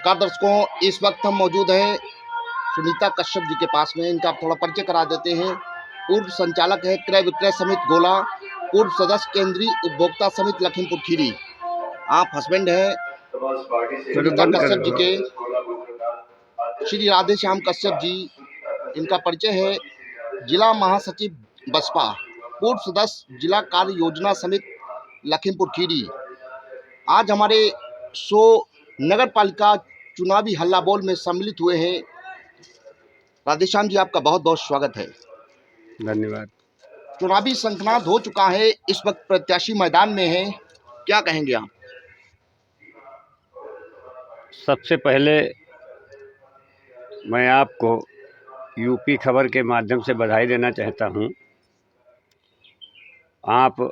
नमस्कार दर्शकों, इस वक्त हम मौजूद हैं सुनीता कश्यप जी के पास में। इनका थोड़ा परिचय करा देते हैं। पूर्व संचालक है क्रय विक्रय समिति गोला, पूर्व सदस्य केंद्रीय उपभोक्ता समिति लखीमपुर खीरी। आप हस्बैंड है सुनीता कश्यप जी के, श्री राधे श्याम कश्यप जी। इनका परिचय है जिला महासचिव बसपा, पूर्व सदस्य जिला कार्य योजना समिति लखीमपुर खीरी। आज हमारे शो नगर पालिका चुनावी हल्ला बोल में सम्मिलित हुए हैं। राधेश्याम जी, आपका बहुत बहुत स्वागत है। धन्यवाद। चुनावी संक्रांत हो चुका है, इस वक्त प्रत्याशी मैदान में हैं, क्या कहेंगे आप? सबसे पहले मैं आपको यूपी खबर के माध्यम से बधाई देना चाहता हूं। आप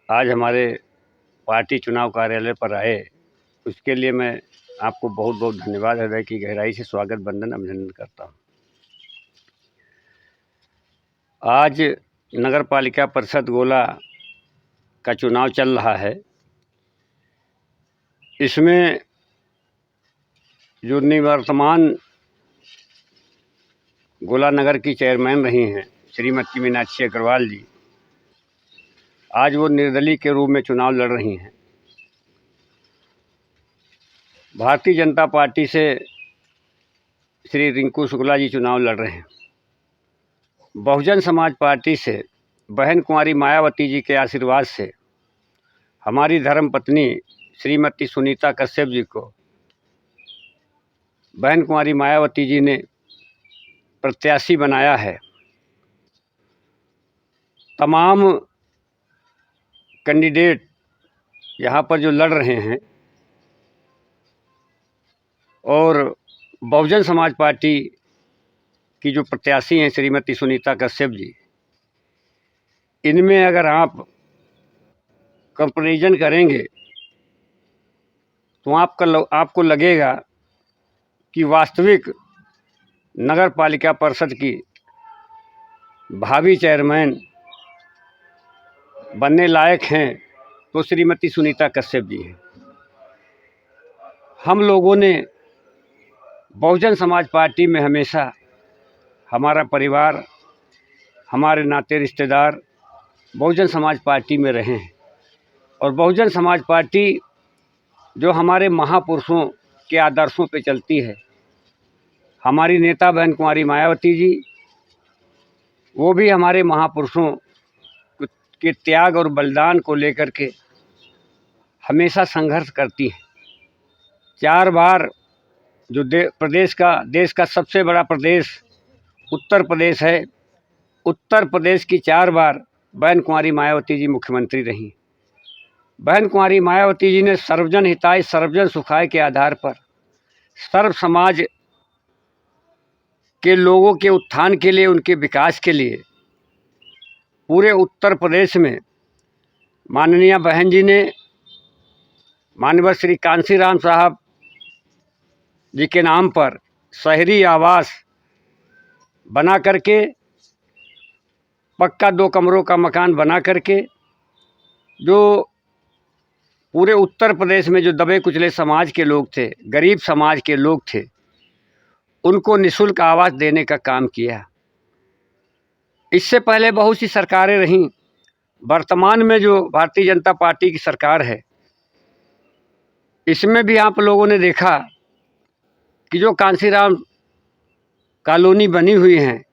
आज हमारे पार्टी चुनाव कार्यालय पर आए, उसके लिए मैं आपको बहुत बहुत धन्यवाद हृदय की गहराई से स्वागत बंदन अभिनंदन करता हूं। आज नगर पालिका परिषद गोला का चुनाव चल रहा है। इसमें जो निवर्तमान गोला नगर की चेयरमैन रही हैं श्रीमती मीनाक्षी अग्रवाल जी, आज वो निर्दलीय के रूप में चुनाव लड़ रही हैं। भारतीय जनता पार्टी से श्री रिंकू शुक्ला जी चुनाव लड़ रहे हैं। बहुजन समाज पार्टी से बहन कुंवारी मायावती जी के आशीर्वाद से हमारी धर्मपत्नी श्रीमती सुनीता कश्यप जी को बहन कुंवारी मायावती जी ने प्रत्याशी बनाया है। तमाम कैंडिडेट यहाँ पर जो लड़ रहे हैं और बहुजन समाज पार्टी की जो प्रत्याशी हैं श्रीमती सुनीता कश्यप जी, इनमें अगर आप कंपैरिजन करेंगे तो आपको लगेगा कि वास्तविक नगर पालिका परिषद की भावी चेयरमैन बनने लायक हैं तो श्रीमती सुनीता कश्यप जी हैं। हम लोगों ने बहुजन समाज पार्टी में हमेशा हमारा परिवार, हमारे नाते रिश्तेदार बहुजन समाज पार्टी में रहे हैं और बहुजन समाज पार्टी जो हमारे महापुरुषों के आदर्शों पे चलती है। हमारी नेता बहन कुंवारी मायावती जी, वो भी हमारे महापुरुषों के त्याग और बलिदान को लेकर के हमेशा संघर्ष करती हैं। 4 बार जो देश का सबसे बड़ा प्रदेश उत्तर प्रदेश है, उत्तर प्रदेश की 4 बार बहन कुंवारी मायावती जी मुख्यमंत्री रहीं। बहन कुंवारी मायावती जी ने सर्वजन हिताय सर्वजन सुखाय के आधार पर सर्व समाज के लोगों के उत्थान के लिए, उनके विकास के लिए पूरे उत्तर प्रदेश में माननीय बहन जी ने माननीय श्री कांशीराम साहब जी के नाम पर शहरी आवास बना करके, पक्का 2 कमरों का मकान बना करके, जो पूरे उत्तर प्रदेश में जो दबे कुचले समाज के लोग थे, गरीब समाज के लोग थे, उनको निःशुल्क आवास देने का काम किया। इससे पहले बहुत सी सरकारें रहीं। वर्तमान में जो भारतीय जनता पार्टी की सरकार है, इसमें भी आप लोगों ने देखा कि जो कांशीराम कॉलोनी बनी हुई हैं,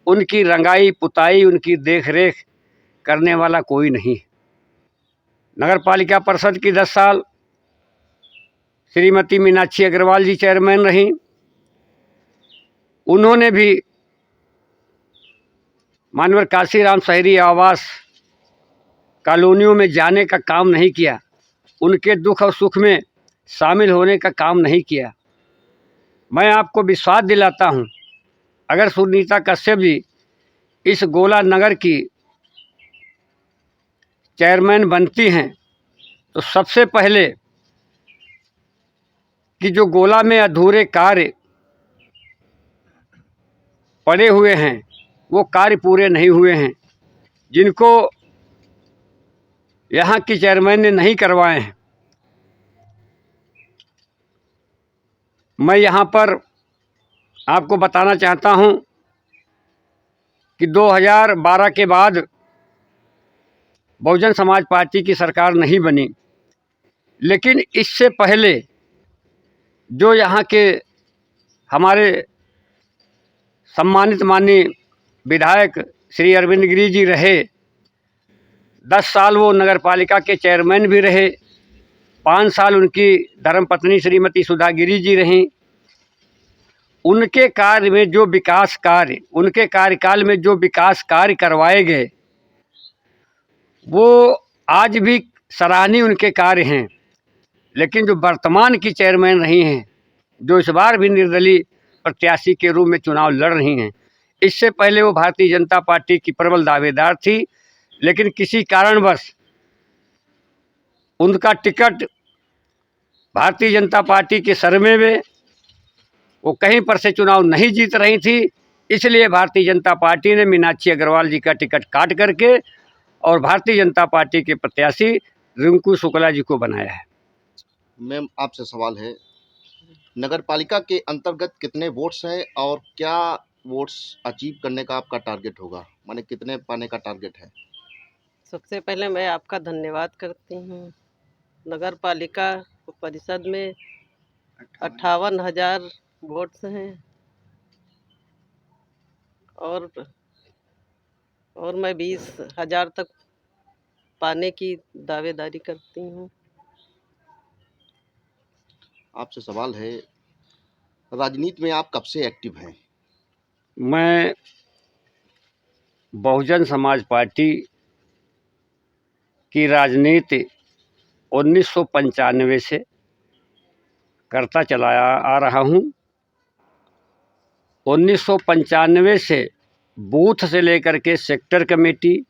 उनकी रंगाई पुताई, उनकी देखरेख करने वाला कोई नहीं। नगर पालिका परिषद की 10 साल श्रीमती मीनाक्षी अग्रवाल जी चेयरमैन रहीं। उन्होंने भी माननीय कांशीराम शहरी आवास कॉलोनियों में जाने का काम नहीं किया, उनके दुख और सुख में शामिल होने का काम नहीं किया। मैं आपको विश्वास दिलाता हूं, अगर सुनीता कश्यप जी इस गोला नगर की चेयरमैन बनती हैं तो सबसे पहले कि जो गोला में अधूरे कार्य पड़े हुए हैं, वो कार्य पूरे नहीं हुए हैं, जिनको यहाँ की चेयरमैन ने नहीं करवाए हैं, मैं यहाँ पर आपको बताना चाहता हूँ कि 2012 के बाद बहुजन समाज पार्टी की सरकार नहीं बनी, लेकिन इससे पहले जो यहाँ के हमारे सम्मानित माननीय विधायक श्री अरविंद गिरी जी रहे, 10 साल वो नगर पालिका के चेयरमैन भी रहे, 5 साल उनकी धर्मपत्नी श्रीमती सुधा गिरी जी रहीं। उनके कार्य में जो विकास कार्य, उनके कार्यकाल में जो विकास कार्य करवाए गए, वो आज भी सराहनीय उनके कार्य हैं। लेकिन जो वर्तमान की चेयरमैन रही हैं, जो इस बार भी निर्दलीय प्रत्याशी के रूप में चुनाव लड़ रही हैं, इससे पहले वो भारतीय जनता पार्टी की प्रबल दावेदार थी, लेकिन किसी कारणवश उनका टिकट भारतीय जनता पार्टी के सरमे में वो कहीं पर से चुनाव नहीं जीत रही थी, इसलिए भारतीय जनता पार्टी ने मीनाक्षी अग्रवाल जी का टिकट काट करके और भारतीय जनता पार्टी के प्रत्याशी रिंकू शुक्ला जी को बनाया है। मैम, आपसे सवाल है, नगर पालिका के अंतर्गत कितने वोट्स हैं और क्या वोट्स अचीव करने का आपका टारगेट होगा, माने कितने पाने का टारगेट है? सबसे पहले मैं आपका धन्यवाद करती हूँ। नगर पालिका परिषद में 58,000 वोट्स हैं और मैं 20,000 तक पाने की दावेदारी करती हूँ। आपसे सवाल है, राजनीति में आप कब से एक्टिव हैं? मैं बहुजन समाज पार्टी की राजनीति 1995 से करता चला आ रहा हूँ। 1995 से बूथ से लेकर के सेक्टर कमेटी,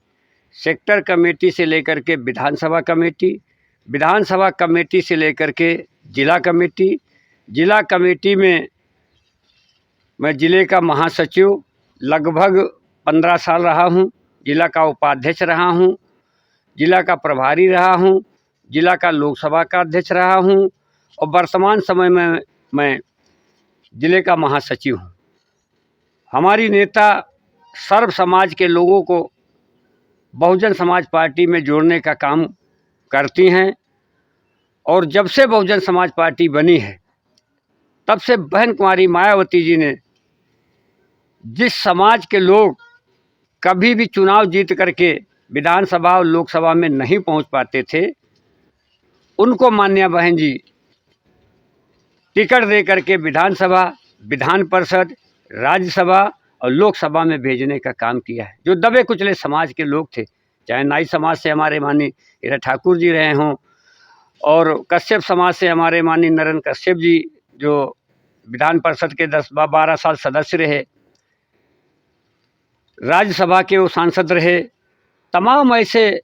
सेक्टर कमेटी से लेकर के विधानसभा कमेटी, विधानसभा कमेटी से लेकर के जिला कमेटी, जिला कमेटी में मैं जिले का महासचिव लगभग 15 साल रहा हूँ, जिला का उपाध्यक्ष रहा हूँ, जिला का प्रभारी रहा हूँ, जिला का लोकसभा का अध्यक्ष रहा हूँ और वर्तमान समय में मैं जिले का महासचिव हूँ। हमारी नेता सर्व समाज के लोगों को बहुजन समाज पार्टी में जोड़ने का काम करती हैं और जब से बहुजन समाज पार्टी बनी है तब से बहन कुमारी मायावती जी ने जिस समाज के लोग कभी भी चुनाव जीत करके विधानसभा और लोकसभा में नहीं पहुंच पाते थे, उनको मान्या बहन जी टिकट दे करके विधानसभा, विधान परिषद, राज्यसभा और लोकसभा में भेजने का काम किया है। जो दबे कुचले समाज के लोग थे, चाहे नाई समाज से हमारे माननीय हीरा ठाकुर जी रहे हों और कश्यप समाज से हमारे माननीय नरेंद्र कश्यप जी जो विधान परिषद के 10-12 साल सदस्य रहे, राज्यसभा के वो सांसद रहे, तमाम ऐसे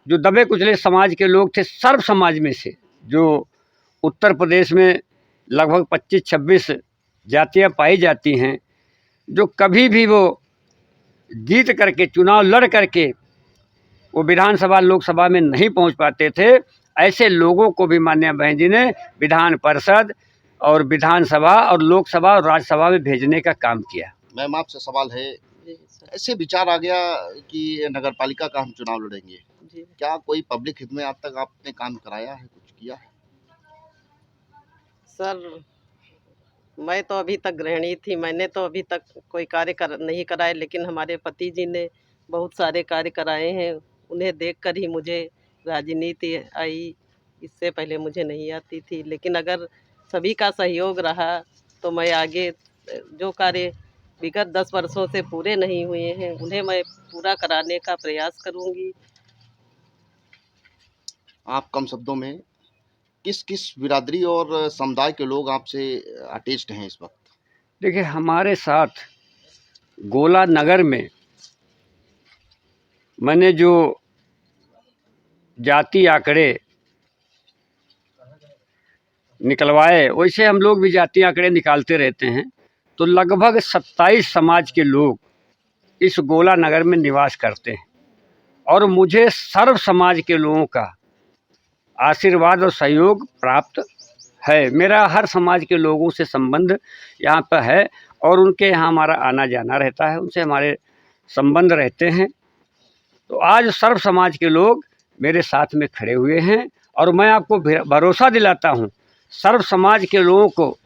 जो दबे कुचले समाज के लोग थे, सर्व समाज में से जो उत्तर प्रदेश में लगभग 25-26 जातियाँ पाई जाती हैं, जो कभी भी वो जीत करके चुनाव लड़ करके वो विधानसभा लोकसभा में नहीं पहुंच पाते थे, ऐसे लोगों को भी माननीय बहन जी ने विधान परिषद और विधानसभा और लोकसभा और राज्यसभा में भेजने का काम किया। मैम, आपसे सवाल है, ऐसे विचार आ गया कि नगर पालिका का हम चुनाव लड़ेंगे, क्या कोई पब्लिक हित में आज तक आपने काम कराया है, कुछ किया है? सर, मैं तो अभी तक गृहिणी थी, मैंने तो अभी तक कोई कार्य नहीं कराए, लेकिन हमारे पति जी ने बहुत सारे कार्य कराए हैं। उन्हें देखकर ही मुझे राजनीति आई, इससे पहले मुझे नहीं आती थी। लेकिन अगर सभी का सहयोग रहा तो मैं आगे जो कार्य विगत 10 वर्षों से पूरे नहीं हुए हैं उन्हें मैं पूरा कराने का प्रयास करूंगी। आप कम शब्दों में किस किस बिरादरी और समुदाय के लोग आपसे अटैच्ड हैं इस वक्त? देखिए, हमारे साथ गोला नगर में मैंने जो जाति आंकड़े निकलवाए, वैसे हम लोग भी जाति आंकड़े निकालते रहते हैं, तो लगभग 27 समाज के लोग इस गोला नगर में निवास करते हैं और मुझे सर्व समाज के लोगों का आशीर्वाद और सहयोग प्राप्त है। मेरा हर समाज के लोगों से संबंध यहाँ पर है और उनके यहाँ हमारा आना जाना रहता है, उनसे हमारे संबंध रहते हैं। तो आज सर्व समाज के लोग मेरे साथ में खड़े हुए हैं और मैं आपको भरोसा दिलाता हूँ, सर्व समाज के लोगों को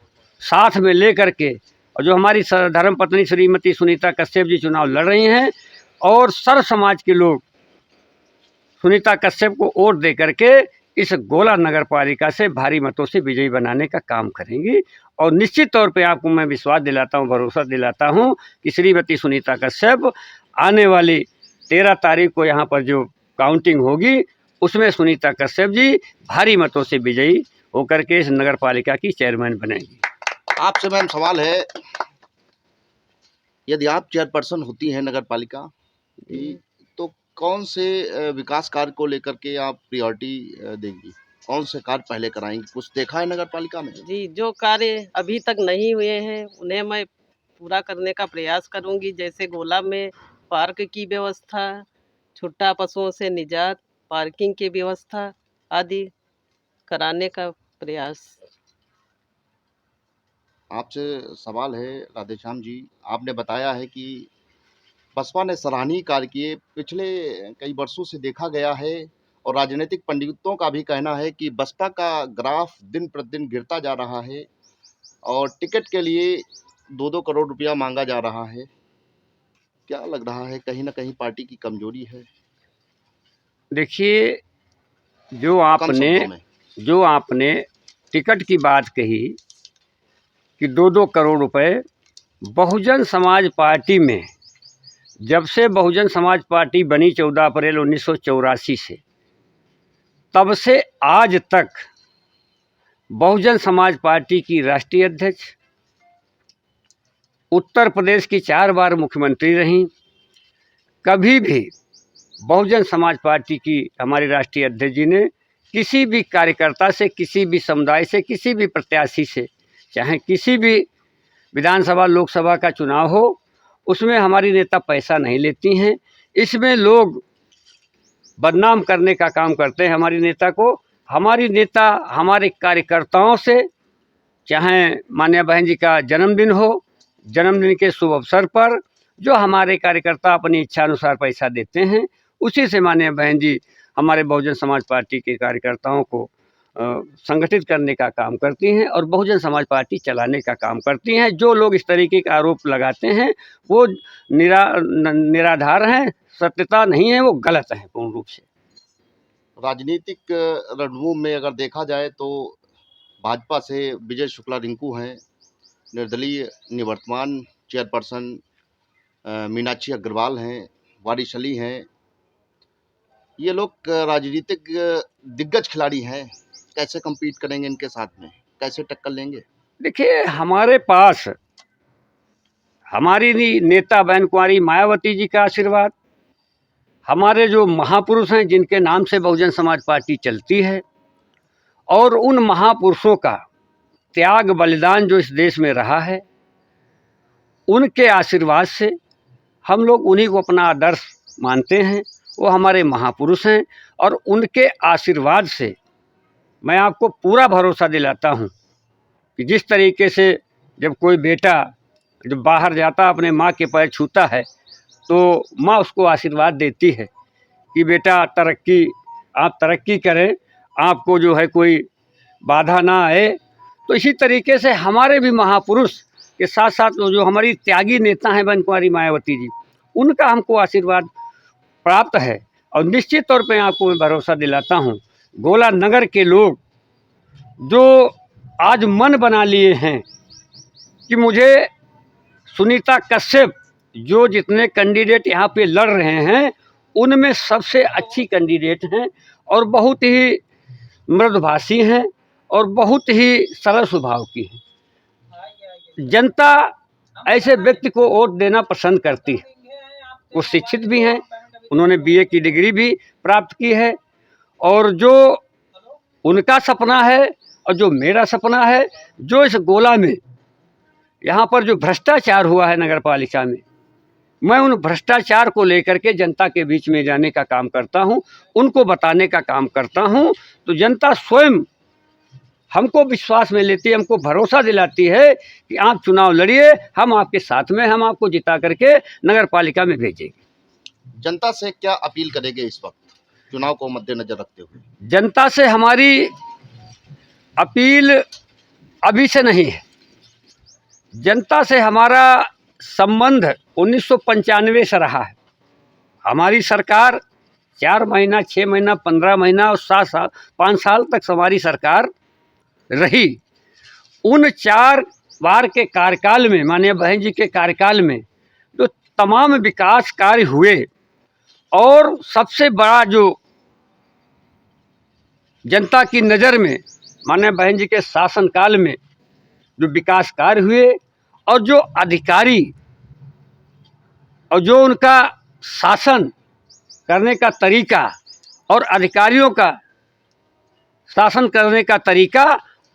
साथ में ले करके, और जो हमारी धर्मपत्नी श्रीमती सुनीता कश्यप जी चुनाव लड़ रही हैं, और सर्व समाज के लोग सुनीता कश्यप को वोट दे करके इस गोला नगर पालिका से भारी मतों से विजयी बनाने का काम करेंगी। और निश्चित तौर पे आपको मैं विश्वास दिलाता हूँ, भरोसा दिलाता हूँ कि श्रीमती सुनीता कश्यप आने वाली 13 तारीख को यहाँ पर जो काउंटिंग होगी उसमें सुनीता कश्यप जी भारी मतों से विजयी होकर के इस नगर पालिका की चेयरमैन बनेगी। आपसे मैम सवाल है, यदि आप चेयरपर्सन होती हैं नगर पालिका की, तो कौन से विकास कार्य को लेकर के आप प्रायोरिटी देंगी? कौन से कार्य पहले कराएंगी? कुछ देखा है नगर पालिका में? जी, जो कार्य अभी तक नहीं हुए हैं उन्हें मैं पूरा करने का प्रयास करूंगी। जैसे गोला में पार्क की व्यवस्था, छुट्टा पशुओं से निजात, पार्किंग की व्यवस्था आदि कराने का प्रयास। आपसे सवाल है राधेश्याम जी, आपने बताया है कि बसपा ने सराहनीय कार्य किए। पिछले कई वर्षों से देखा गया है और राजनीतिक पंडितों का भी कहना है कि बसपा का ग्राफ दिन प्रतिदिन गिरता जा रहा है और टिकट के लिए 2-2 करोड़ रुपया मांगा जा रहा है। क्या लग रहा है, कहीं ना कहीं पार्टी की कमजोरी है? देखिए, जो कम शब्दों में आपने टिकट की बात कही कि 2-2 करोड़ रुपए, बहुजन समाज पार्टी में जब से बहुजन समाज पार्टी बनी 14 अप्रैल 1984 से, तब से आज तक बहुजन समाज पार्टी की राष्ट्रीय अध्यक्ष, उत्तर प्रदेश की 4 बार मुख्यमंत्री रहीं। कभी भी बहुजन समाज पार्टी की हमारी राष्ट्रीय अध्यक्ष जी ने किसी भी कार्यकर्ता से, किसी भी समुदाय से, किसी भी प्रत्याशी से, चाहे किसी भी विधानसभा लोकसभा का चुनाव हो, उसमें हमारी नेता पैसा नहीं लेती हैं। इसमें लोग बदनाम करने का काम करते हैं हमारी नेता को। हमारी नेता हमारे कार्यकर्ताओं से, चाहे माननीय बहन जी का जन्मदिन हो, जन्मदिन के शुभ अवसर पर जो हमारे कार्यकर्ता अपनी इच्छा अनुसार पैसा देते हैं, उसी से माननीय बहन जी हमारे बहुजन समाज पार्टी के कार्यकर्ताओं को संगठित करने का काम करती हैं और बहुजन समाज पार्टी चलाने का काम करती हैं। जो लोग इस तरीके का आरोप लगाते हैं वो निराधार हैं, सत्यता नहीं है, वो गलत है पूर्ण रूप से। राजनीतिक रणभूमि में अगर देखा जाए तो भाजपा से विजय शुक्ला रिंकू हैं, निर्दलीय निवर्तमान चेयरपर्सन मीनाक्षी अग्रवाल हैं, वारिस अली हैं। ये लोग राजनीतिक दिग्गज खिलाड़ी हैं, कैसे compete करेंगे इनके साथ में, कैसे टक्कर लेंगे? देखिए, हमारे पास हमारी नेता बहन कुंवारी मायावती जी का आशीर्वाद, हमारे जो महापुरुष हैं जिनके नाम से बहुजन समाज पार्टी चलती है, और उन महापुरुषों का त्याग बलिदान जो इस देश में रहा है, उनके आशीर्वाद से हम लोग उन्हीं को अपना आदर्श मानते हैं। वो हमारे महापुरुष हैं और उनके आशीर्वाद से मैं आपको पूरा भरोसा दिलाता हूँ कि जिस तरीके से जब कोई बेटा जब बाहर जाता अपने माँ के पैर छूता है तो माँ उसको आशीर्वाद देती है कि बेटा आप तरक्की करें, आपको जो है कोई बाधा ना आए। तो इसी तरीके से हमारे भी महापुरुष के साथ साथ जो हमारी त्यागी नेता हैं बहन कुंवारी मायावती जी, उनका हमको आशीर्वाद प्राप्त है। और निश्चित तौर पे आपको मैं भरोसा दिलाता हूँ, गोला नगर के लोग जो आज मन बना लिए हैं कि मुझे सुनीता कश्यप, जो जितने कैंडिडेट यहाँ पे लड़ रहे हैं उनमें सबसे अच्छी कैंडिडेट हैं और बहुत ही मृदुभाषी हैं और बहुत ही सरल स्वभाव की हैं। जनता ऐसे व्यक्ति को वोट देना पसंद करती है। वो शिक्षित भी हैं, उन्होंने BA की डिग्री भी प्राप्त की है, और जो उनका सपना है और जो मेरा सपना है, जो इस गोला में यहाँ पर जो भ्रष्टाचार हुआ है नगर पालिका में, मैं उन भ्रष्टाचार को लेकर के जनता के बीच में जाने का काम करता हूँ, उनको बताने का काम करता हूँ। तो जनता स्वयं हमको विश्वास में लेती है, हमको भरोसा दिलाती है कि आप चुनाव लड़िए, हम आपके साथ में, हम आपको जिता करके नगर पालिका में भेजेंगे। जनता से क्या अपील करेंगे इस वक्त चुनाव को मद्देनजर रखते हुए? जनता से हमारी अपील अभी से नहीं है। जनता से हमारा संबंध 1995 से रहा है। हमारी सरकार 4 महीना, 6 महीना, 15 महीना और 7 साल, 5 साल तक हमारी सरकार रही। उन 4 बार के कार्यकाल में, माननीय बहन जी के कार्यकाल में जो तमाम विकास कार्य हुए और सबसे बड़ा जो जनता की नज़र में माननीय बहन जी के शासनकाल में जो विकास कार्य हुए और जो अधिकारी और जो उनका शासन करने का तरीका और अधिकारियों का शासन करने का तरीका,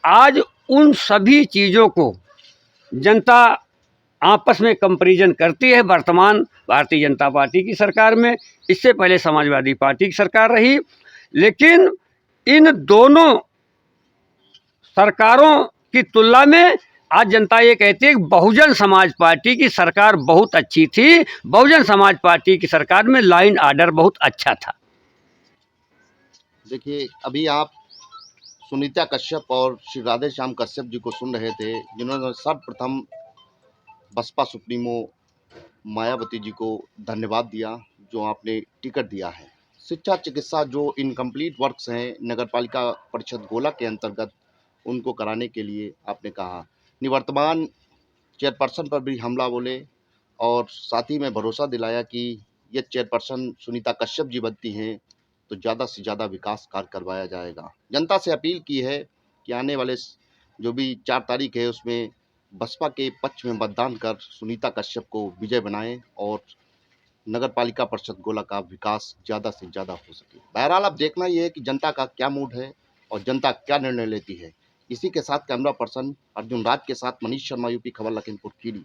आज उन सभी चीज़ों को जनता आपस में कंपैरिजन करती है। वर्तमान भारतीय जनता पार्टी की सरकार में, इससे पहले समाजवादी पार्टी की सरकार रही, लेकिन इन दोनों सरकारों की तुलना में आज जनता ये कहती है कि बहुजन समाज पार्टी की सरकार बहुत अच्छी थी। बहुजन समाज पार्टी की सरकार में लाइन ऑर्डर बहुत अच्छा था। देखिए, अभी आप सुनीता कश्यप और श्री राधे श्याम कश्यप जी को सुन रहे थे, जिन्होंने सर्वप्रथम बसपा सुप्रीमो मायावती जी को धन्यवाद दिया जो आपने टिकट दिया है। शिक्षा चिकित्सा जो इनकम्प्लीट वर्क्स हैं नगरपालिका परिषद गोला के अंतर्गत, उनको कराने के लिए आपने कहा। निवर्तमान चेयरपर्सन पर भी हमला बोले और साथ ही में भरोसा दिलाया कि ये चेयरपर्सन सुनीता कश्यप जी बनती हैं तो ज़्यादा से ज़्यादा विकास कार्य करवाया जाएगा। जनता से अपील की है कि आने वाले जो भी 4 तारीख है उसमें बसपा के पक्ष में मतदान कर सुनीता कश्यप को विजय बनाएं और नगर पालिका परिषद गोला का विकास ज़्यादा से ज़्यादा हो सके। बहरहाल अब देखना ये है कि जनता का क्या मूड है और जनता क्या निर्णय लेती है। इसी के साथ कैमरा पर्सन अर्जुन राज के साथ मनीष शर्मा, यूपी खबर, लखीमपुर खीरी।